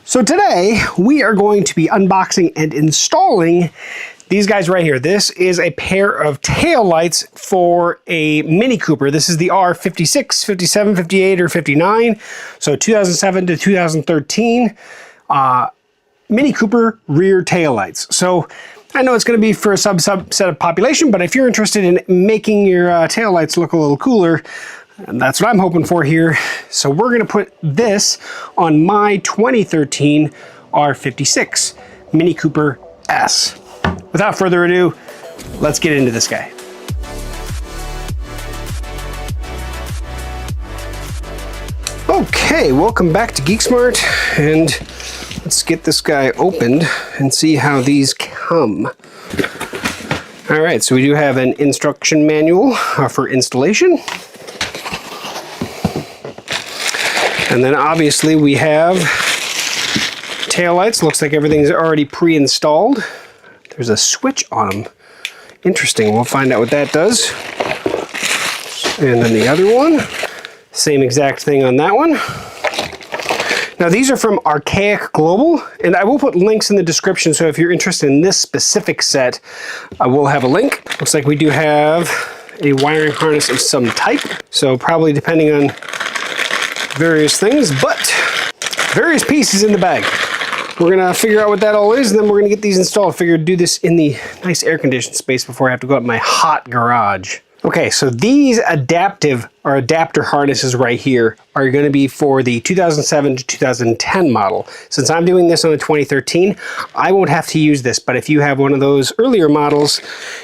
So today we are going to be unboxing and installing these guys right here. This is a pair of tail lights for a Mini Cooper. This is the R56, 57, 58, or 59. So 2007 to 2013 Mini Cooper rear tail lights. So I know it's going to be for a subset of population, but if you're interested in making your tail lights look a little cooler, and that's what I'm hoping for here. So we're going to put this on my 2013 R56 Mini Cooper S. Without further ado, let's get into this guy. Okay, welcome back to GeekSmart, and let's get this guy opened and see how these come. All right, so we do have an instruction manual for installation. And then obviously we have taillights. Looks like everything's already pre-installed. There's a switch on them. Interesting, we'll find out what that does. And then the other one, same exact thing on that one. Now these are from Archaic-global, and I will put links in the description, so if you're interested in this specific set, I will have a link. Looks like we do have a wiring harness of some type, so probably depending on various things, but various pieces in the bag. We're gonna figure out what that all is, and then we're gonna get these installed. Figured to do this in the nice air-conditioned space before I have to go out in my hot garage. Okay, so these adapter harnesses right here are going to be for the 2007 to 2010 model. Since I'm doing this on a 2013, I won't have to use this, but if you have one of those earlier models,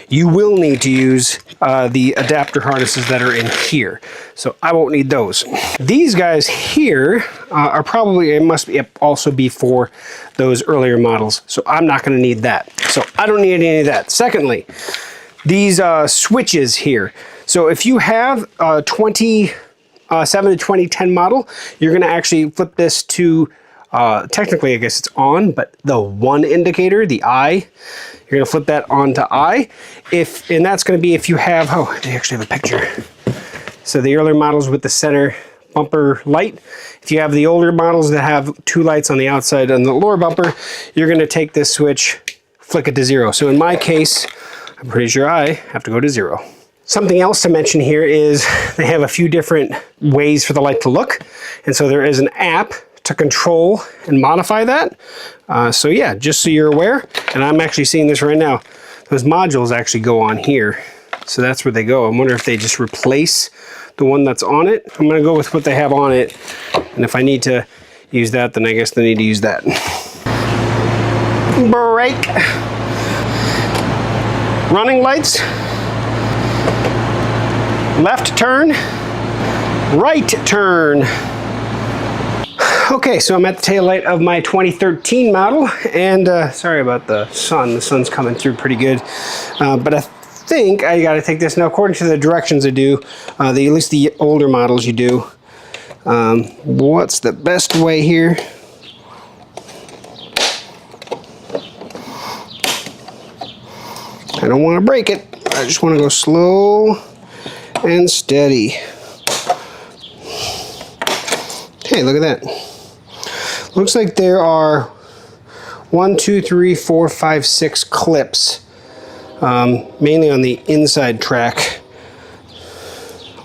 you will need to use the adapter harnesses that are in here. So I won't need those. These guys here are probably, it must be also be for those earlier models. So I'm not going to need that. So I don't need any of that. Secondly, these switches here. So if you have a 2007 to 2010 model, you're going to actually flip this to, technically I guess it's on, but the one indicator, the I, you're going to flip that on to I. And that's going to be if you have, oh, they actually have a picture. So the earlier models with the center bumper light. If you have the older models that have two lights on the outside and the lower bumper, you're going to take this switch, flick it to 0. So in my case, I'm pretty sure I have to go to 0. Something else to mention here is they have a few different ways for the light to look. And so there is an app to control and modify that. So yeah, just so you're aware, and I'm actually seeing this right now, those modules actually go on here. So that's where they go. I wonder if they just replace the one that's on it. I'm gonna go with what they have on it. And if I need to use that, then I guess they need to use that. Brake. Running lights, left turn, right turn. Okay, so I'm at the tail light of my 2013 model, and sorry about the sun. The sun's coming through pretty good, but I think I got to take this now. According to the directions I do, at least the older models you do. What's the best way here? I don't want to break it. I just want to go slow and steady. Hey, look at that. Looks like there are 1, 2, 3, 4, 5, 6 clips, mainly on the inside track.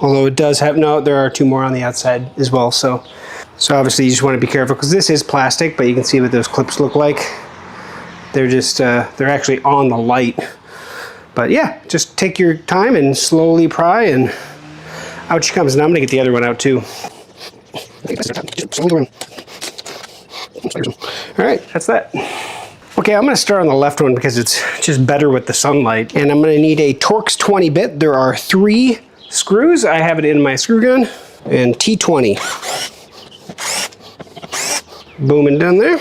Although it does have, no, there are 2 more on the outside as well. So obviously you just want to be careful because this is plastic, but you can see what those clips look like. They're just, they're actually on the light. But yeah, just take your time and slowly pry, and out she comes. Now I'm gonna get the other one out too. All right, that's that. Okay, I'm gonna start on the left one because it's just better with the sunlight. And I'm gonna need a Torx 20 bit. There are 3 screws. I have it in my screw gun. And T20. Booming down there.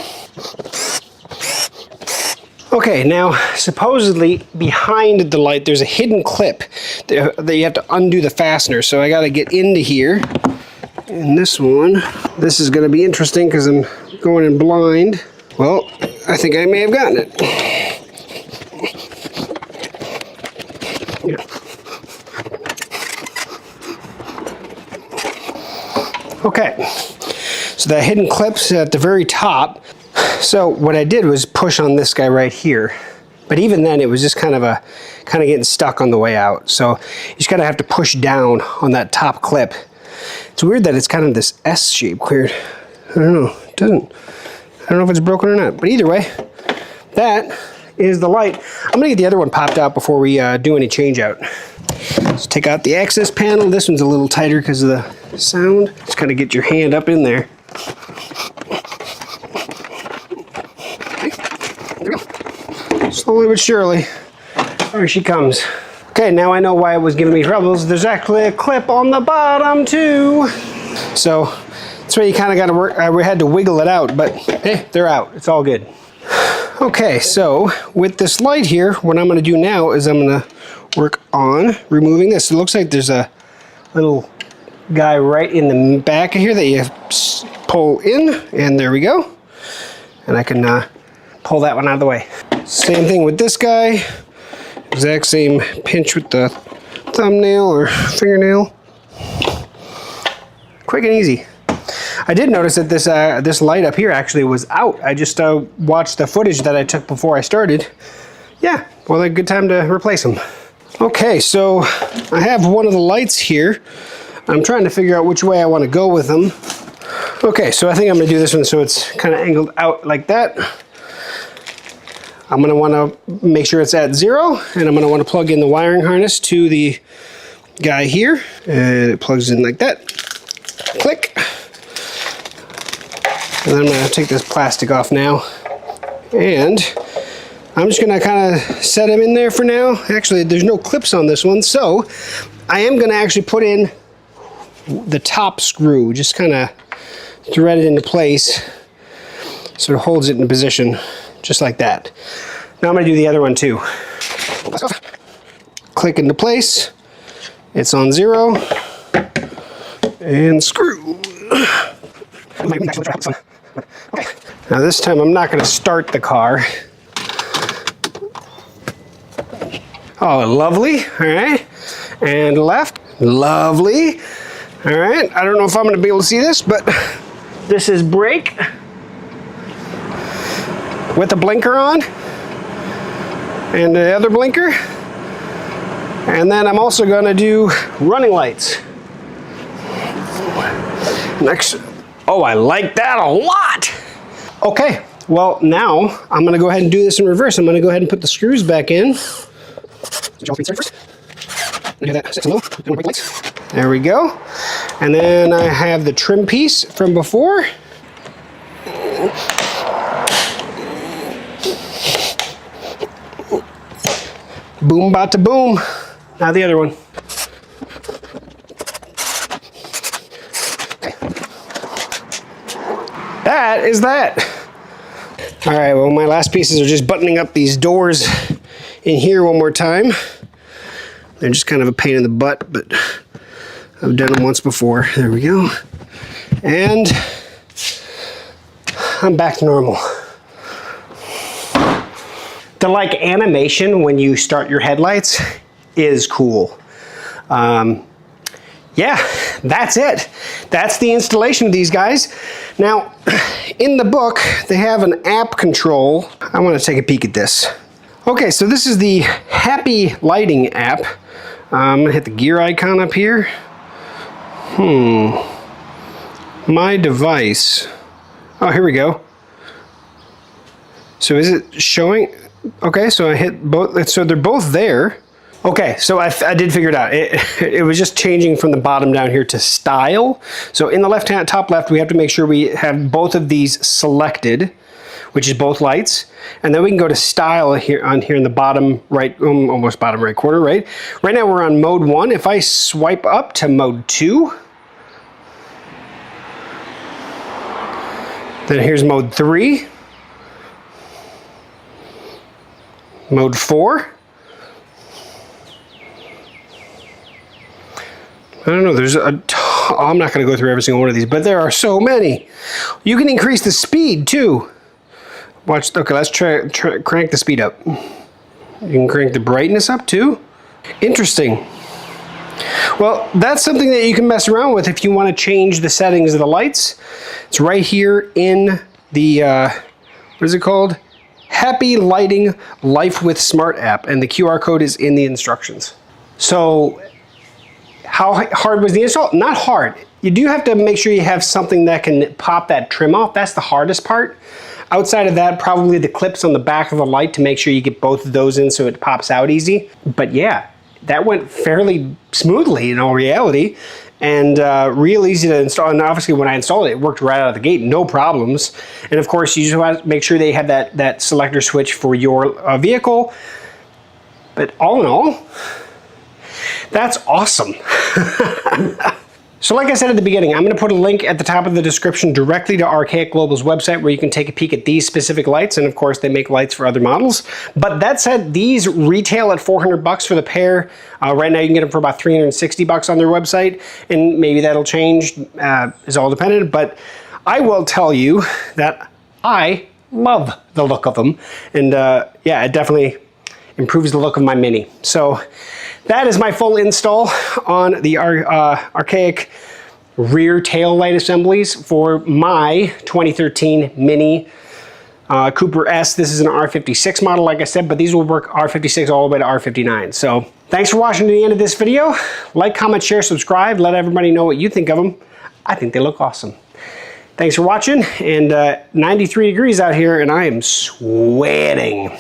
Okay, now supposedly behind the light there's a hidden clip that you have to undo the fastener. So I got to get into here. And this one, this is going to be interesting because I'm going in blind. Well, I think I may have gotten it. Okay, so that hidden clip's at the very top. So what I did was push on this guy right here. But even then it was just kind of getting stuck on the way out. So you just gotta have to push down on that top clip. It's weird that it's kind of this S shape weird. I don't know, I don't know if it's broken or not, but either way, that is the light. I'm gonna get the other one popped out before we do any change out. Let's take out the access panel. This one's a little tighter because of the sound. Just kind of get your hand up in there. Okay, there we go. Slowly but surely, there she comes. Okay, now I know why it was giving me troubles. There's actually a clip on the bottom too. So that's why you kind of got to work. I had to wiggle it out, but hey, they're out. It's all good. Okay, so with this light here, what I'm going to do now is I'm going to work on removing this. It looks like there's a little guy right in the back of here that you pull in, and there we go. And I can pull that one out of the way. Same thing with this guy. Exact same pinch with the thumbnail or fingernail. Quick and easy. I did notice that this light up here actually was out. I just watched the footage that I took before I started. Yeah, well, a good time to replace them. Okay, so I have one of the lights here. I'm trying to figure out which way I want to go with them. Okay, so I think I'm going to do this one so it's kind of angled out like that. I'm going to want to make sure it's at 0, and I'm going to want to plug in the wiring harness to the guy here, and it plugs in like that. Click. And then I'm going to take this plastic off now, and I'm just going to kind of set him in there for now. Actually, there's no clips on this one, so I am going to actually put in the top screw, just kind of thread it into place so it holds it in position, just like that. Now I'm going to do the other one too. Click into place. It's on 0. And screw. Okay. Now this time I'm not going to start the car. Oh, lovely. All right. And left. Lovely. All right. I don't know if I'm going to be able to see this, but this is brake with the blinker on and the other blinker. And then I'm also going to do running lights. Next. Oh, I like that a lot. Okay, well now I'm going to go ahead and do this in reverse. I'm going to go ahead and put the screws back in. There we go. And then I have the trim piece from before. Boom, bata boom. Now the other one. That is that. All right, well, my last pieces are just buttoning up these doors in here one more time. They're just kind of a pain in the butt, but I've done them once before. There we go. And I'm back to normal. The like animation when you start your headlights is cool. Yeah, that's it. That's the installation of these guys. Now, in the book, they have an app control. I want to take a peek at this. Okay, so this is the Happy Lighting app. I'm gonna hit the gear icon up here. My device. Oh, here we go. So is it showing? Okay, so I hit both, so they're both there. Okay, so I did figure it out. It was just changing from the bottom down here to style. So in the left hand, top left, we have to make sure we have both of these selected, which is both lights. And then we can go to style here in the bottom right, almost bottom right corner, right? Right now we're on mode 1. If I swipe up to mode 2, then here's mode 3, mode 4. I don't know, there's I'm not gonna go through every single one of these, but there are so many. You can increase the speed too. Watch, okay, let's crank the speed up. You can crank the brightness up too. Interesting. Well, that's something that you can mess around with if you want to change the settings of the lights. It's right here in the what is it called? Happy Lighting Life with Smart app, and the QR code is in the instructions. So how hard was the install? Not hard. You do have to make sure you have something that can pop that trim off. That's the hardest part. Outside of that, probably the clips on the back of the light to make sure you get both of those in so it pops out easy. But yeah, that went fairly smoothly in all reality, and real easy to install. And obviously when I installed it, it worked right out of the gate, no problems. And of course, you just have to make sure they have that selector switch for your vehicle. But all in all, that's awesome. So like I said at the beginning, I'm going to put a link at the top of the description directly to Archaic-global's website where you can take a peek at these specific lights, and of course they make lights for other models. But that said, these retail at $400 for the pair. Right now you can get them for about $360 on their website, and maybe that'll change, is all dependent. But I will tell you that I love the look of them, and yeah, it definitely improves the look of my Mini. So that is my full install on the Archaic rear tail light assemblies for my 2013 Mini Cooper S. This is an R56 model, like I said, but these will work R56 all the way to R59. So thanks for watching to the end of this video. Like, comment, share, subscribe. Let everybody know what you think of them. I think they look awesome. Thanks for watching, and 93 degrees out here, and I am sweating.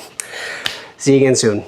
See you again soon.